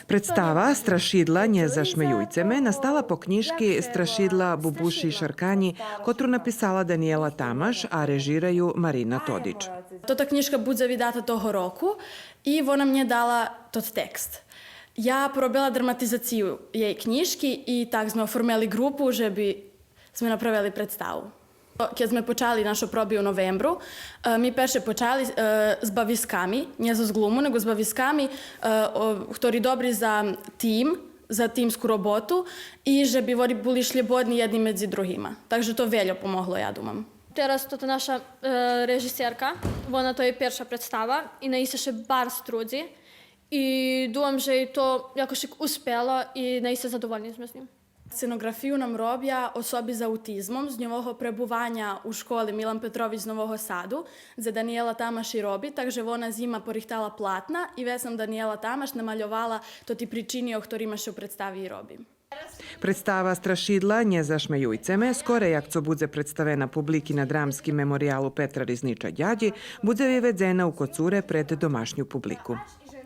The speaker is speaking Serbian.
Predstava Strašidla nje zašmejujce me nastala po knjižki Strašidla Bubuši Šarkanji, kotru napisala Daniela Tamaš, a režiraju Marina Todić. Tota книжка буде видата того року, і вона мені дала тот текст. Я поробила драматизацію її книжки, і так ми оформили групу, щоб ми направили представу. Kiedy sme počali našu probi u novembru, mi perše počali s baviskami, nie zo zglumu, nego s baviskami, ktorí dobri za tím, za tímsku robotu i že bi вони були slobodni jedni medzi drugima. Takže to veľa pomohlo, ja думам. Teraz to naša režiserka, вона to je перша представа і неї се ще барс труді. І думам, že je to jakoś uspelo і неї се задовольні smo s njim. Scenografiju nam robja osobi z autizmom z njegovого prebuvanja u školi Milan Petrović z Novog Sadu, za Daniela Tamaš i robi, takže ona zima porihtala platna i već sam Daniela Tamaš namaljovala to ti pričini o ktorima še u predstavi i robi. Predstava Strašidla nje zašmejujce me, skore jak co bude predstavena publiki na dramskim memorialu Petra Rizniča Đađi, bude vyvedzena u Kocure pred domašnju publiku.